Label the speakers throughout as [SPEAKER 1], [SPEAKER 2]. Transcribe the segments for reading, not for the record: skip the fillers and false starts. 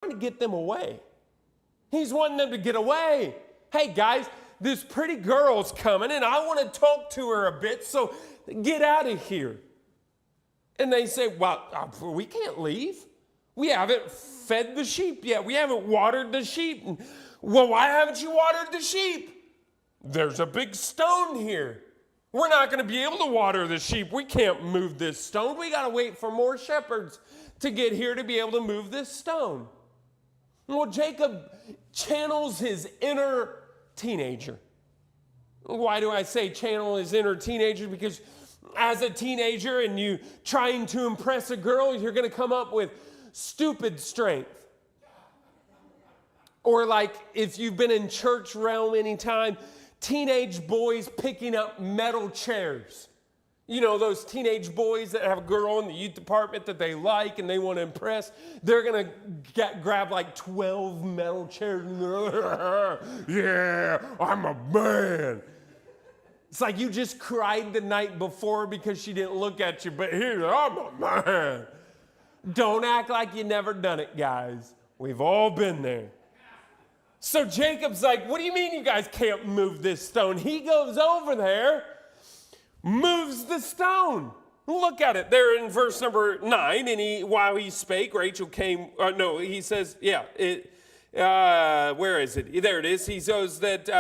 [SPEAKER 1] trying to get them away. He's wanting them to get away. Hey, guys, this pretty girl's coming, and I want to talk to her a bit, so get out of here. And they say, well, we can't leave. We haven't fed the sheep yet. We haven't watered the sheep. Well, why haven't you watered the sheep? There's a big stone here. We're not going to be able to water the sheep. We can't move this stone. We got to wait for more shepherds to get here to be able to move this stone. Well, Jacob channels his inner teenager. Why do I say channel his inner teenager? Because as a teenager and you trying to impress a girl, you're going to come up with stupid strength. Or like if you've been in church realm anytime, teenage boys picking up metal chairs. You know, those teenage boys that have a girl in the youth department that they like and they want to impress, they're going to grab like 12 metal chairs. Yeah, I'm a man. It's like you just cried the night before because she didn't look at you, but here, I'm a man. Don't act like you never done it, guys. We've all been there. So Jacob's like, what do you mean you guys can't move this stone? He goes over there, moves the stone. Look at it there in verse number 9. And while he spake, Rachel came. He says, where is it? There it is. He says that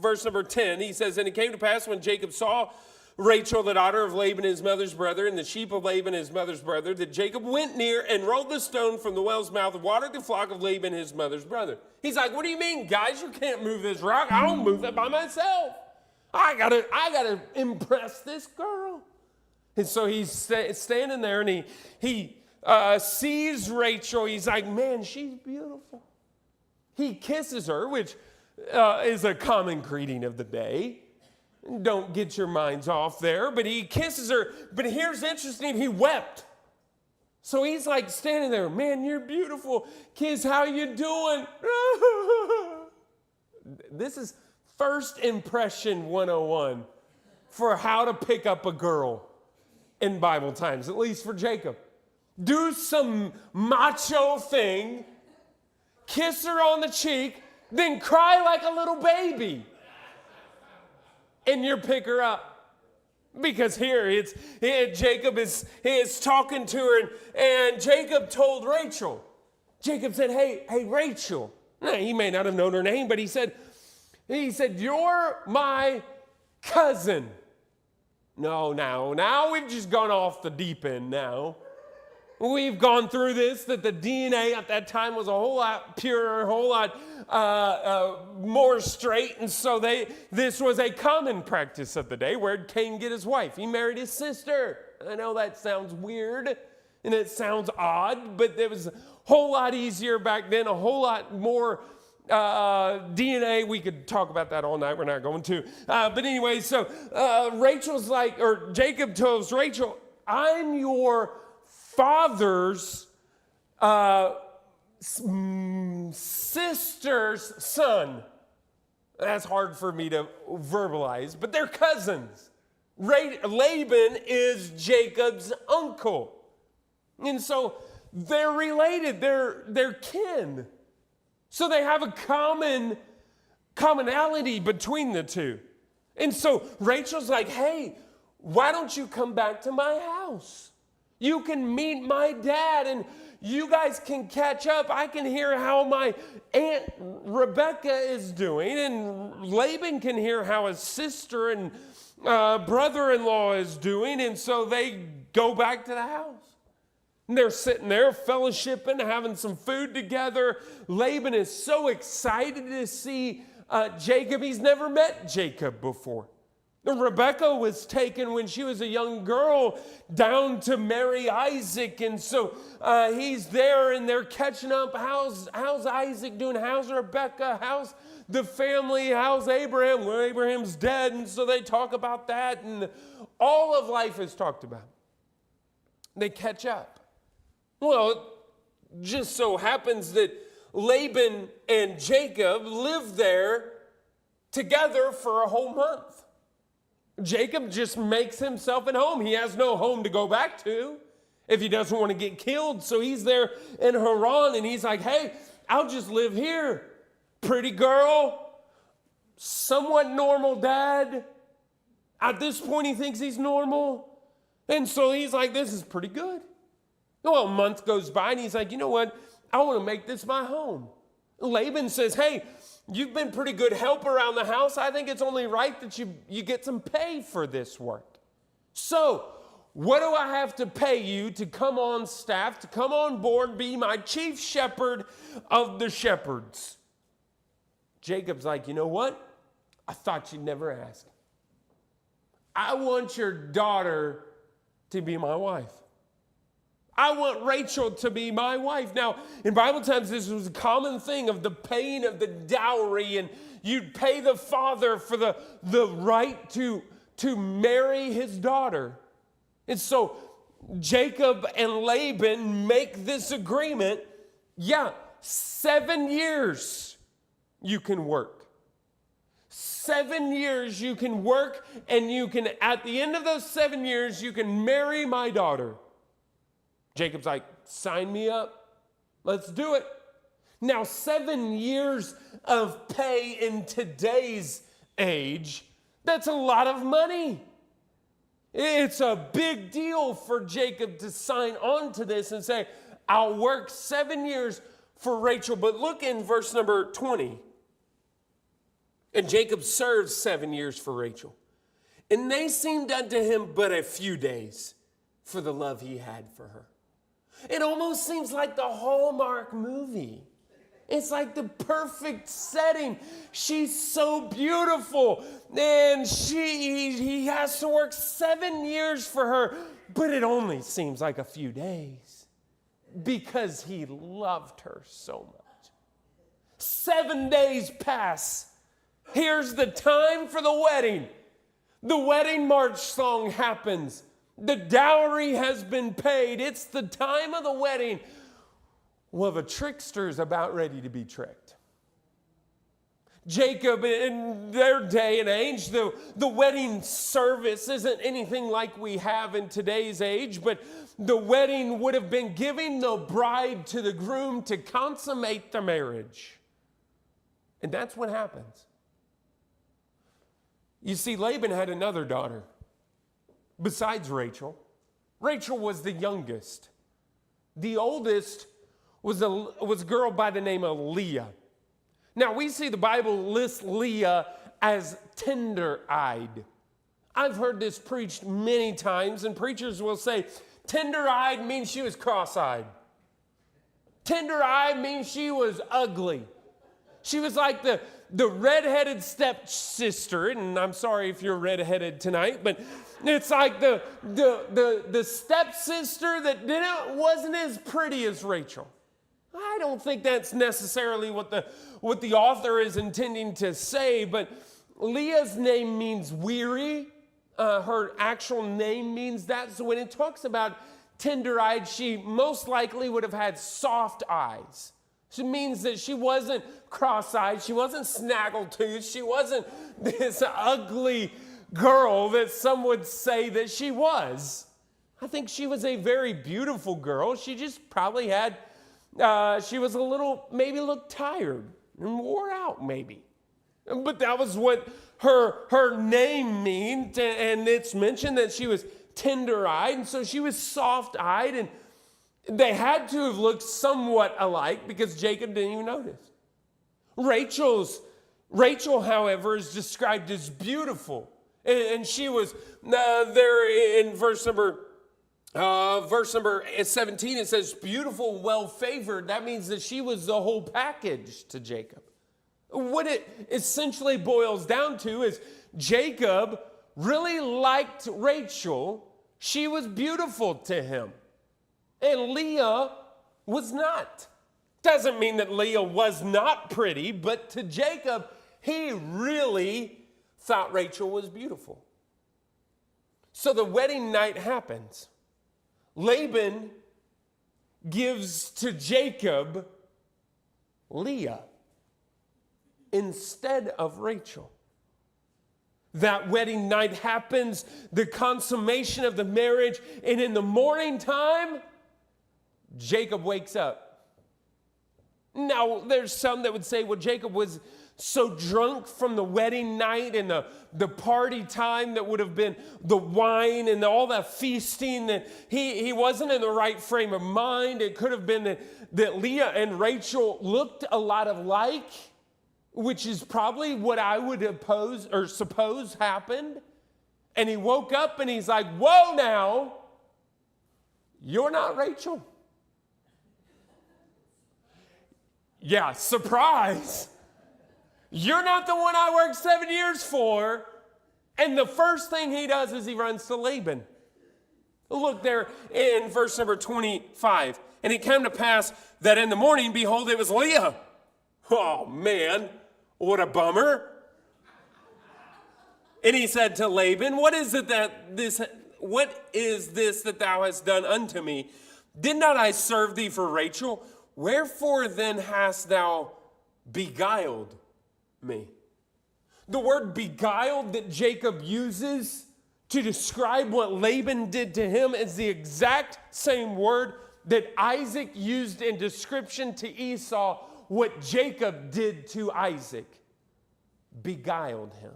[SPEAKER 1] verse number 10. He says, and it came to pass when Jacob saw Rachel, the daughter of Laban, his mother's brother, and the sheep of Laban, his mother's brother, that Jacob went near and rolled the stone from the well's mouth and watered the flock of Laban, his mother's brother. He's like, what do you mean, guys? You can't move this rock. I don't move it by myself. I gotta impress this girl. And so he's standing there and he sees Rachel. He's like, man, she's beautiful. He kisses her, which is a common greeting of the day. Don't get your minds off there. But he kisses her. But here's interesting. He wept. So he's like standing there. Man, you're beautiful. Kiss, how you doing? This is first impression 101 for how to pick up a girl in Bible times, at least for Jacob. Do some macho thing. Kiss her on the cheek. Then cry like a little baby. And you pick her up. Because here Jacob is talking to her, and Jacob told Rachel. Jacob said, hey, Rachel. Now, he may not have known her name, but he said, you're my cousin. No, now we've just gone off the deep end now. We've gone through this, that the DNA at that time was a whole lot purer, a whole lot more straight. And so this was a common practice of the day. Where'd Cain get his wife? He married his sister. I know that sounds weird and it sounds odd, but it was a whole lot easier back then, a whole lot more DNA. We could talk about that all night. We're not going to. But anyway, so Jacob tells Rachel, I'm your father's sister's son. That's hard for me to verbalize, but they're cousins. Laban is Jacob's uncle. And so they're related, they're kin. So they have a commonality between the two. And so Rachel's like, hey, why don't you come back to my house? You can meet my dad and you guys can catch up. I can hear how my Aunt Rebecca is doing, and Laban can hear how his sister and brother-in-law is doing. And so they go back to the house. And they're sitting there fellowshipping, having some food together. Laban is so excited to see Jacob. He's never met Jacob before. Rebecca was taken when she was a young girl down to marry Isaac. And so he's there and they're catching up. How's Isaac doing? How's Rebecca? How's the family? How's Abraham? Well, Abraham's dead. And so they talk about that. And all of life is talked about. They catch up. Well, it just so happens that Laban and Jacob lived there together for a whole month. Jacob just makes himself at home. He has no home to go back to. if he doesn't want to get killed. So he's there in Haran, and he's like, hey, I'll just live here. Pretty girl, somewhat normal dad. At this point, he thinks he's normal. And so he's like, this is pretty good. Well, a month goes by, and he's like, you know what? I want to make this my home. Laban says, hey, you've been pretty good help around the house. I think it's only right that you get some pay for this work. So what do I have to pay you to come on staff, to come on board, be my chief shepherd of the shepherds? Jacob's like, you know what? I thought you'd never ask. I want your daughter to be my wife. I want Rachel to be my wife. Now, in Bible times, this was a common thing of the paying of the dowry, and you'd pay the father for the right to marry his daughter. And so Jacob and Laban make this agreement. Yeah, 7 years you can work. 7 years you can work, and you can, at the end of those 7 years, you can marry my daughter. Jacob's like, sign me up. Let's do it. Now, 7 years of pay in today's age, that's a lot of money. It's a big deal for Jacob to sign on to this and say, I'll work 7 years for Rachel. But look in verse number 20. And Jacob served 7 years for Rachel. And they seemed unto him but a few days for the love he had for her. It almost seems like the Hallmark movie. It's like the perfect setting. She's so beautiful. And he has to work 7 years for her. But it only seems like a few days because he loved her so much. 7 days pass. Here's the time for the wedding. The wedding march song happens. The dowry has been paid. It's the time of the wedding. Well, the trickster is about ready to be tricked. Jacob, in their day and age, the wedding service isn't anything like we have in today's age, but the wedding would have been giving the bride to the groom to consummate the marriage. And that's what happens. You see, Laban had another daughter besides Rachel. Rachel was the youngest. The oldest was a girl by the name of Leah. Now, we see the Bible lists Leah as tender-eyed. I've heard this preached many times, and preachers will say, tender-eyed means she was cross-eyed. Tender-eyed means she was ugly. She was like the redheaded stepsister, and I'm sorry if you're redheaded tonight, but it's like the stepsister that wasn't as pretty as Rachel. I don't think that's necessarily what the author is intending to say, but Leah's name means weary. Her actual name means that. So when it talks about tender-eyed, she most likely would have had soft eyes. It means that she wasn't cross-eyed. She wasn't snaggle-toothed. She wasn't this ugly girl that some would say that she was. I think she was a very beautiful girl. She just probably had, she was maybe looked tired and wore out maybe. But that was what her name means. And it's mentioned that she was tender-eyed. And so she was soft-eyed, and they had to have looked somewhat alike because Jacob didn't even notice. Rachel, however, is described as beautiful. And she was there in verse number 17, it says beautiful, well-favored. That means that she was the whole package to Jacob. What it essentially boils down to is Jacob really liked Rachel. She was beautiful to him. And Leah was not. Doesn't mean that Leah was not pretty, but to Jacob, he really thought Rachel was beautiful. So the wedding night happens. Laban gives to Jacob Leah instead of Rachel. That wedding night happens, the consummation of the marriage, and in the morning time, Jacob wakes up. Now, there's some that would say, well, Jacob was so drunk from the wedding night and the party time that would have been the wine and all that feasting that he wasn't in the right frame of mind. It could have been that Leah and Rachel looked a lot alike, which is probably what I would oppose or suppose happened. And he woke up and he's like, whoa now, you're not Rachel. Yeah, surprise. You're not the one I worked 7 years for. And the first thing he does is he runs to Laban. Look there in verse number 25. And it came to pass that in the morning, behold, it was Leah. Oh, man, what a bummer. And he said to Laban, what is this that thou hast done unto me? Did not I serve thee for Rachel? Wherefore then hast thou beguiled me? The word beguiled that Jacob uses to describe what Laban did to him is the exact same word that Isaac used in description to Esau what Jacob did to Isaac. Beguiled him.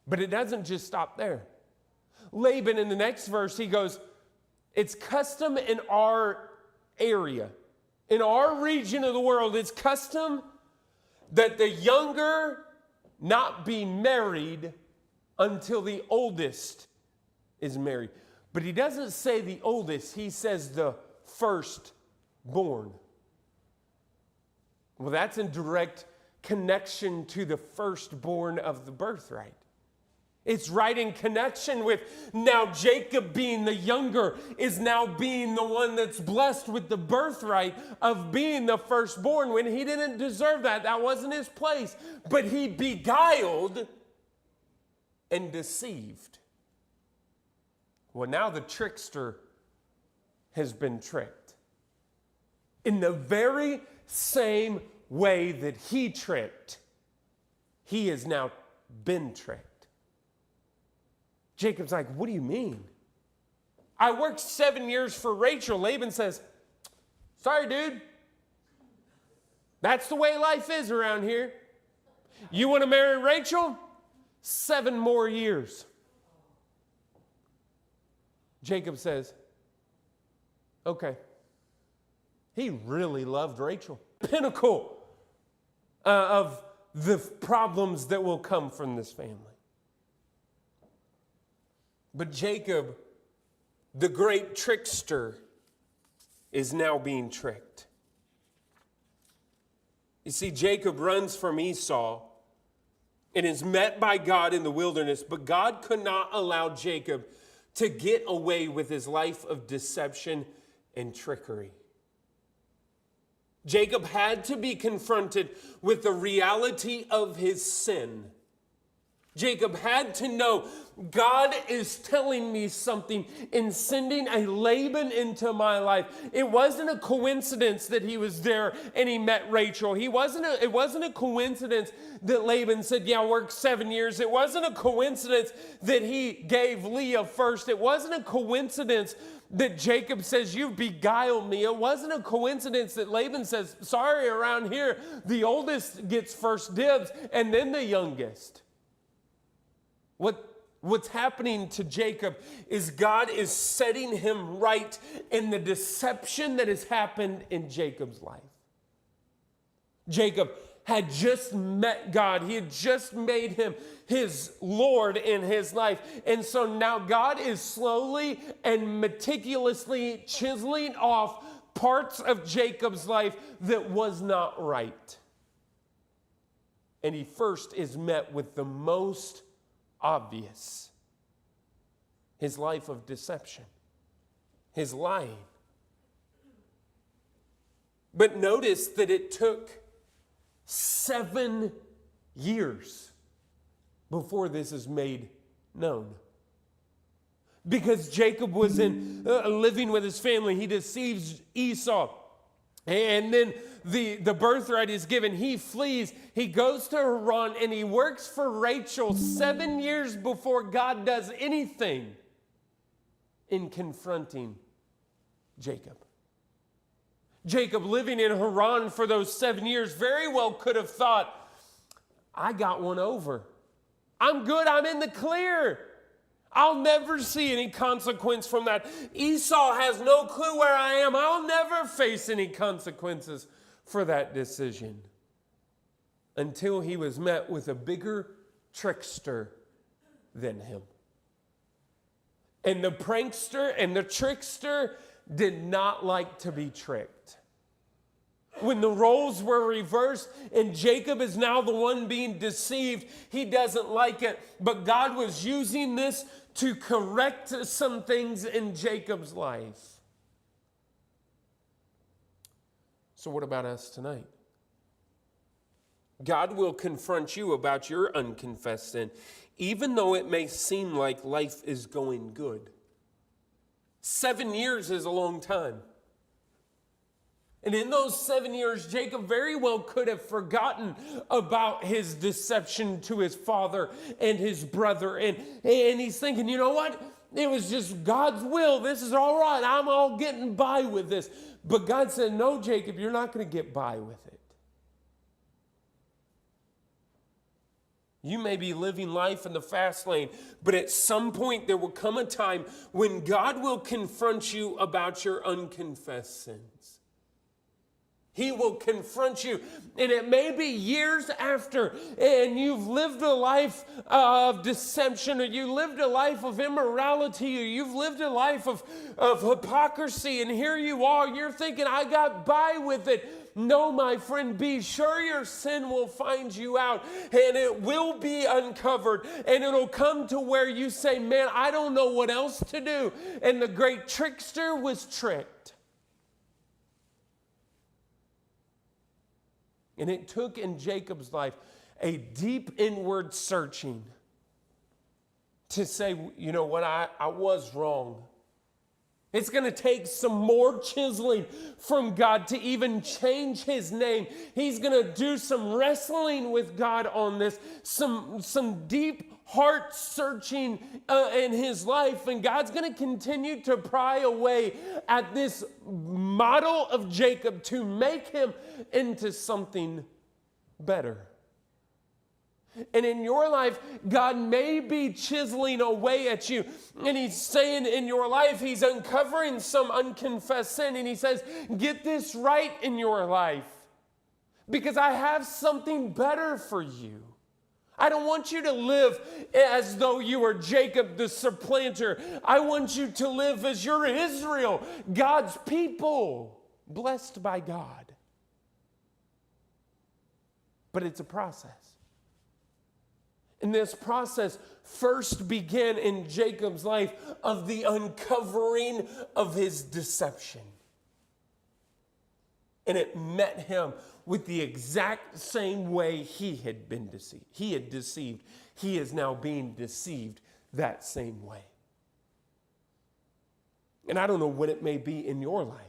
[SPEAKER 1] But it doesn't just stop there. Laban in the next verse, he goes, it's custom in our area, in our region of the world, it's custom that the younger not be married until the oldest is married. But he doesn't say the oldest, he says the firstborn. Well, that's in direct connection to the firstborn of the birthright. It's right in connection with now Jacob being the younger is now being the one that's blessed with the birthright of being the firstborn when he didn't deserve that. That wasn't his place. But he beguiled and deceived. Well, now the trickster has been tricked. In the very same way that he tricked, he has now been tricked. Jacob's like, what do you mean? I worked 7 years for Rachel. Laban says, sorry, dude. That's the way life is around here. You want to marry Rachel? 7 more years. Jacob says, okay. He really loved Rachel. Pinnacle of the problems that will come from this family. But Jacob, the great trickster, is now being tricked. You see, Jacob runs from Esau and is met by God in the wilderness, but God could not allow Jacob to get away with his life of deception and trickery. Jacob had to be confronted with the reality of his sin. Jacob had to know, God is telling me something in sending a Laban into my life. It wasn't a coincidence that he was there and he met Rachel. It wasn't a coincidence that Laban said, yeah, I worked 7 years. It wasn't a coincidence that he gave Leah first. It wasn't a coincidence that Jacob says, you've beguiled me. It wasn't a coincidence that Laban says, sorry, around here, the oldest gets first dibs and then the youngest. What's happening to Jacob is God is setting him right in the deception that has happened in Jacob's life. Jacob had just met God. He had just made him his Lord in his life. And so now God is slowly and meticulously chiseling off parts of Jacob's life that was not right. And he first is met with the most obvious. His life of deception. His lying. But notice that it took 7 years before this is made known. Because Jacob was living with his family. He deceives Esau. And then the birthright is given. He flees. He goes to Haran and he works for Rachel 7 years before God does anything in confronting Jacob. Jacob, living in Haran for those 7 years, very well could have thought, I got one over. I'm good. I'm in the clear. I'll never see any consequence from that. Esau has no clue where I am. I'll never face any consequences for that decision. Until he was met with a bigger trickster than him. And the prankster and the trickster did not like to be tricked. When the roles were reversed and Jacob is now the one being deceived, he doesn't like it. But God was using this to correct some things in Jacob's life. So what about us tonight? God will confront you about your unconfessed sin, even though it may seem like life is going good. 7 years is a long time. And in those 7 years, Jacob very well could have forgotten about his deception to his father and his brother. And he's thinking, you know what? It was just God's will. This is all right. I'm all getting by with this. But God said, no, Jacob, you're not going to get by with it. You may be living life in the fast lane, but at some point there will come a time when God will confront you about your unconfessed sins. He will confront you. And it may be years after, and you've lived a life of deception, or you lived a life of immorality, or you've lived a life of hypocrisy, and here you are, you're thinking, I got by with it. No, my friend, be sure your sin will find you out, and it will be uncovered, and it'll come to where you say, man, I don't know what else to do. And the great trickster was tricked. And it took in Jacob's life a deep inward searching to say, you know what, I was wrong. It's going to take some more chiseling from God to even change his name. He's going to do some wrestling with God on this, some deep heart searching in his life. And God's going to continue to pry away at this model of Jacob to make him into something better. And in your life, God may be chiseling away at you. And he's saying in your life, he's uncovering some unconfessed sin. And he says, get this right in your life, because I have something better for you. I don't want you to live as though you were Jacob the supplanter. I want you to live as you're Israel, God's people, blessed by God. But it's a process. And this process first began in Jacob's life of the uncovering of his deception. And it met him with the exact same way he had been deceived. He had deceived. He is now being deceived that same way. And I don't know what it may be in your life,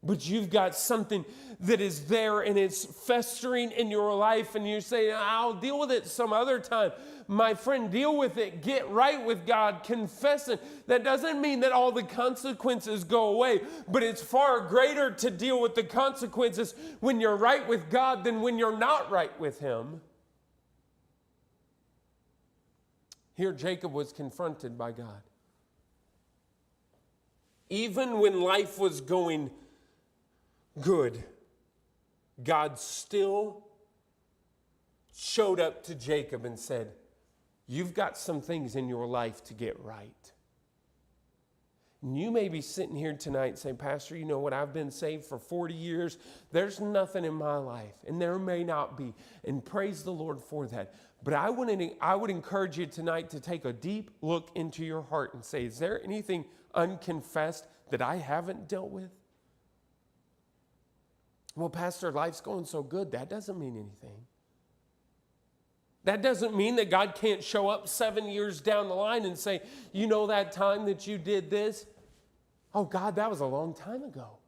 [SPEAKER 1] but you've got something that is there and it's festering in your life, and you say, I'll deal with it some other time. My friend, deal with it. Get right with God. Confess it. That doesn't mean that all the consequences go away, but it's far greater to deal with the consequences when you're right with God than when you're not right with him. Here, Jacob was confronted by God. Even when life was going good, God still showed up to Jacob and said, you've got some things in your life to get right. And you may be sitting here tonight saying, Pastor, you know what? I've been saved for 40 years. There's nothing in my life. And there may not be. And praise the Lord for that. But I would encourage you tonight to take a deep look into your heart and say, is there anything unconfessed that I haven't dealt with? Well, Pastor, life's going so good. That doesn't mean anything. That doesn't mean that God can't show up 7 years down the line and say, you know that time that you did this? Oh, God, that was a long time ago.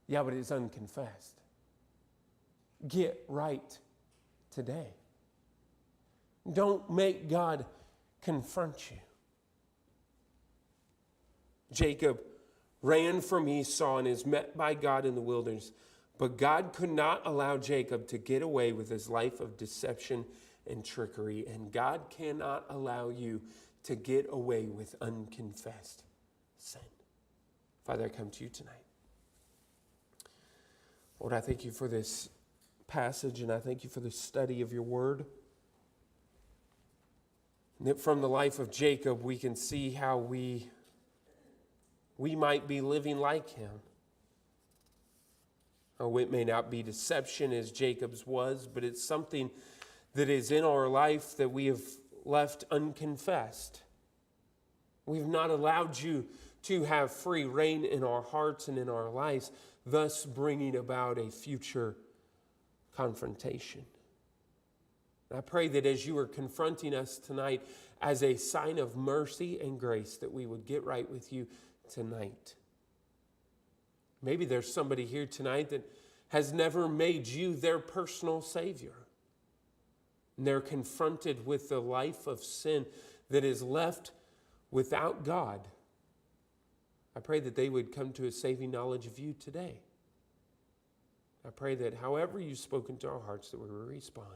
[SPEAKER 1] Yeah, but it's unconfessed. Get right today. Don't make God confront you. Jacob ran from Esau and is met by God in the wilderness. But God could not allow Jacob to get away with his life of deception and trickery. And God cannot allow you to get away with unconfessed sin. Father, I come to you tonight. Lord, I thank you for this passage, and I thank you for the study of your word. And that from the life of Jacob, we can see how we might be living like him. Oh, it may not be deception as Jacob's was, but it's something that is in our life that we have left unconfessed. We've not allowed you to have free reign in our hearts and in our lives, thus bringing about a future confrontation. And I pray that as you are confronting us tonight as a sign of mercy and grace, that we would get right with you tonight. Maybe there's somebody here tonight that has never made you their personal Savior. And they're confronted with the life of sin that is left without God. I pray that they would come to a saving knowledge of you today. I pray that however you've spoken to our hearts, that we will respond.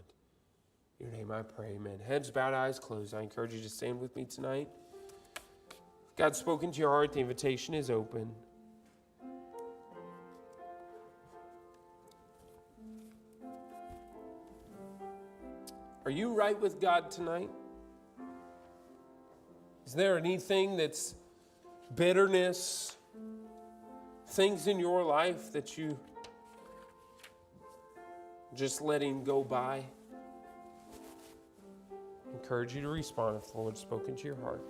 [SPEAKER 1] In your name I pray, amen. Heads bowed, eyes closed. I encourage you to stand with me tonight. If God's spoken to your heart, the invitation is open. Are you right with God tonight? Is there anything that's bitterness, things in your life that you just letting go by? I encourage you to respond if the Lord's spoken to your heart.